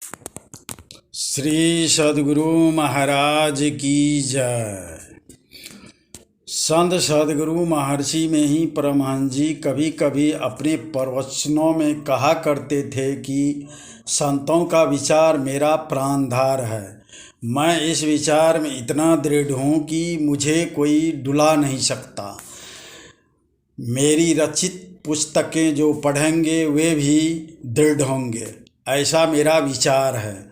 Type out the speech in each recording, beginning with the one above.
श्री सद्गुरु महाराज की जय। संत सद्गुरु महर्षि में ही परमहंस जी कभी कभी अपने प्रवचनों में कहा करते थे कि संतों का विचार मेरा प्राणधार है। मैं इस विचार में इतना दृढ़ हूँ कि मुझे कोई डुला नहीं सकता। मेरी रचित पुस्तकें जो पढ़ेंगे वे भी दृढ़ होंगे, ऐसा मेरा विचार है।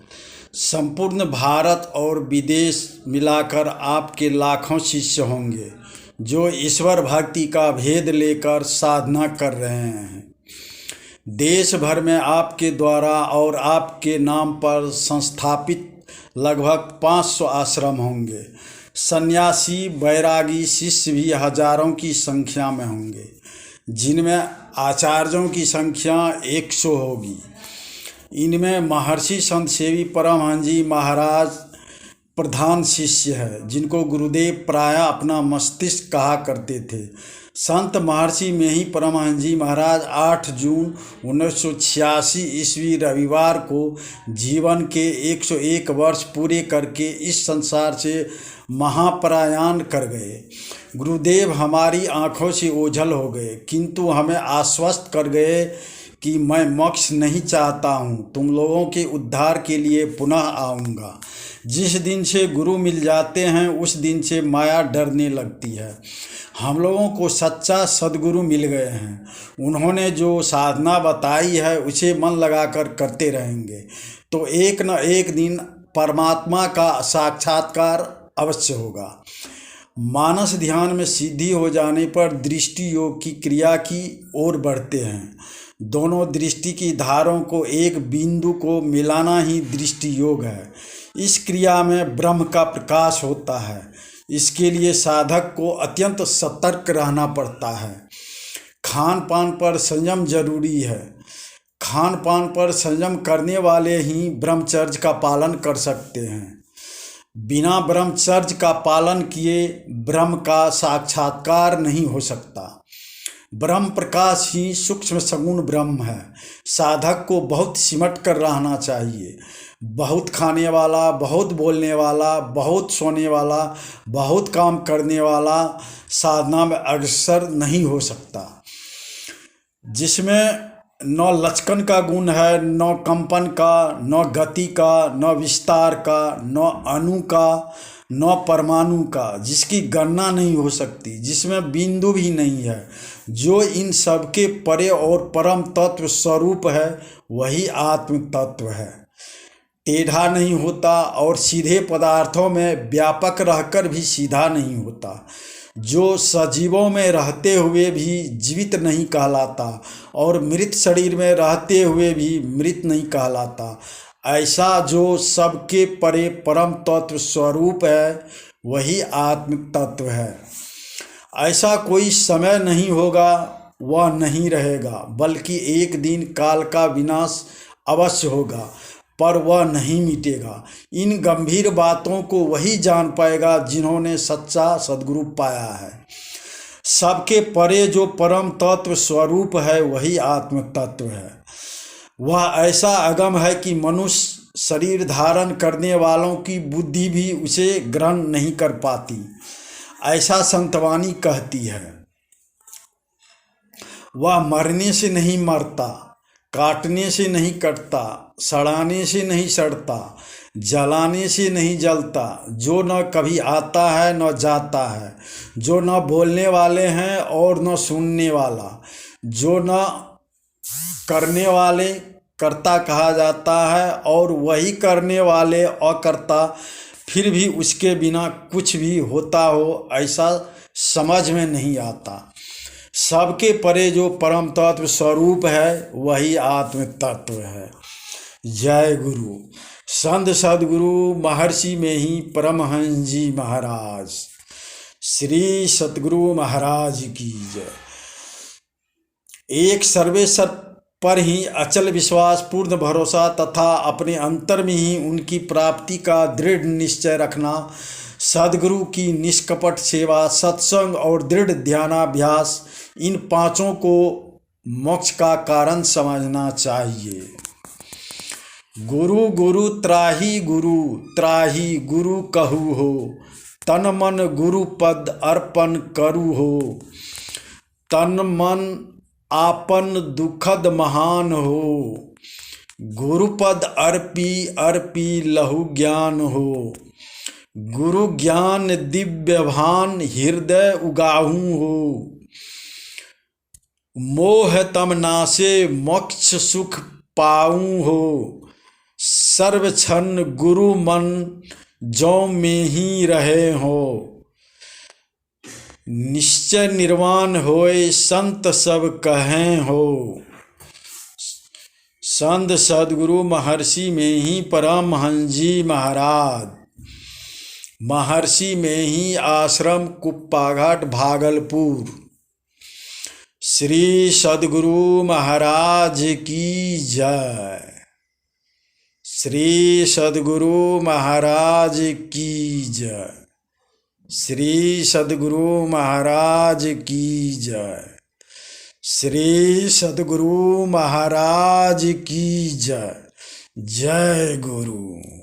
संपूर्ण भारत और विदेश मिलाकर आपके लाखों शिष्य होंगे जो ईश्वर भक्ति का भेद लेकर साधना कर रहे हैं। देश भर में आपके द्वारा और आपके नाम पर संस्थापित लगभग 500 आश्रम होंगे। सन्यासी बैरागी शिष्य भी हजारों की संख्या में होंगे, जिनमें आचार्यों की संख्या 100 होगी। इनमें महर्षि संत सेवी परमहंस जी महाराज प्रधान शिष्य है, जिनको गुरुदेव प्रायः अपना मस्तिष्क कहा करते थे। संत महर्षि में ही परमहंस जी महाराज 8 जून 1986 ईस्वी रविवार को जीवन के 101 वर्ष पूरे करके इस संसार से महाप्रयाण कर गए। गुरुदेव हमारी आंखों से ओझल हो गए, किंतु हमें आश्वस्त कर गए कि मैं मोक्ष नहीं चाहता हूँ, तुम लोगों के उद्धार के लिए पुनः आऊँगा। जिस दिन से गुरु मिल जाते हैं उस दिन से माया डरने लगती है। हम लोगों को सच्चा सद्गुरु मिल गए हैं। उन्होंने जो साधना बताई है उसे मन लगाकर करते रहेंगे तो एक न एक दिन परमात्मा का साक्षात्कार अवश्य होगा। मानस ध्यान में सिद्धि हो जाने पर दृष्टि योग की क्रिया की ओर बढ़ते हैं। दोनों दृष्टि की धारों को एक बिंदु को मिलाना ही दृष्टि योग है। इस क्रिया में ब्रह्म का प्रकाश होता है। इसके लिए साधक को अत्यंत सतर्क रहना पड़ता है। खान पान पर संयम जरूरी है। खान पान पर संयम करने वाले ही ब्रह्मचर्य का पालन कर सकते हैं। बिना ब्रह्मचर्य का पालन किए ब्रह्म का साक्षात्कार नहीं हो सकता। ब्रह्म प्रकाश ही सूक्ष्म सगुण ब्रह्म है। साधक को बहुत सिमट कर रहना चाहिए। बहुत खाने वाला, बहुत बोलने वाला, बहुत सोने वाला, बहुत काम करने वाला साधना में अग्रसर नहीं हो सकता। जिसमें न लचकन का गुण है, न कंपन का, न गति का, न विस्तार का, न अणु का, न परमाणु का, जिसकी गणना नहीं हो सकती, जिसमें बिंदु भी नहीं है, जो इन सब के परे और परम तत्व स्वरूप है, वही आत्म तत्व है। टेढ़ा नहीं होता और सीधे पदार्थों में व्यापक रहकर भी सीधा नहीं होता। जो सजीवों में रहते हुए भी जीवित नहीं कहलाता और मृत शरीर में रहते हुए भी मृत नहीं कहलाता, ऐसा जो सबके परे परम तत्व स्वरूप है, वही आत्म तत्व है। ऐसा कोई समय नहीं होगा, वह नहीं रहेगा, बल्कि एक दिन काल का विनाश अवश्य होगा, पर वह नहीं मिटेगा। इन गंभीर बातों को वही जान पाएगा जिन्होंने सच्चा सद्गुरु पाया है। सबके परे जो परम तत्व स्वरूप है वही आत्म तत्व है। वह ऐसा अगम है कि मनुष्य शरीर धारण करने वालों की बुद्धि भी उसे ग्रहण नहीं कर पाती, ऐसा संतवाणी कहती है। वह मरने से नहीं मरता, काटने से नहीं कटता, सड़ाने से नहीं सड़ता, जलाने से नहीं जलता, जो न कभी आता है न जाता है, जो न बोलने वाले हैं और न सुनने वाला, जो न करने वाले कर्ता कहा जाता है और वही करने वाले अकर्ता, फिर भी उसके बिना कुछ भी होता हो ऐसा समझ में नहीं आता। सबके परे जो परम तत्व स्वरूप है वही आत्म तत्व है। जय गुरु। संत सद्गुरु महर्षि में ही परमहंस जी महाराज। श्री सद्गुरु महाराज की जय। एक सर्वेश्वर पर ही अचल विश्वास, पूर्ण भरोसा तथा अपने अंतर में ही उनकी प्राप्ति का दृढ़ निश्चय रखना, सद्गुरु की निष्कपट सेवा, सत्संग और दृढ़ ध्यानाभ्यास, इन पांचों को मोक्ष का कारण समझना चाहिए। गुरु गुरु त्राही गुरु कहू हो, तन मन गुरु पद अर्पण करू हो। तन मन आपन दुखद महान हो, गुरुपद अर्पी लहु ज्ञान हो। गुरु ज्ञान दिव्य भान हृदय उगाहू हो, मोह तम नासे मोक्ष सुख पाऊँ हो। सर्व क्षण गुरु मन जो में ही रहे हो, निश्चय निर्वाण होए संत सब कहें हो। संत सदगुरु महर्षि में ही परमहंस जी महाराज, महर्षि में ही आश्रम कुप्पाघाट भागलपुर। श्री सदगुरु महाराज की जय। श्री सदगुरु महाराज की जय। श्री सदगुरु महाराज की जय। श्री सदगुरु महाराज की जय। जय गुरु।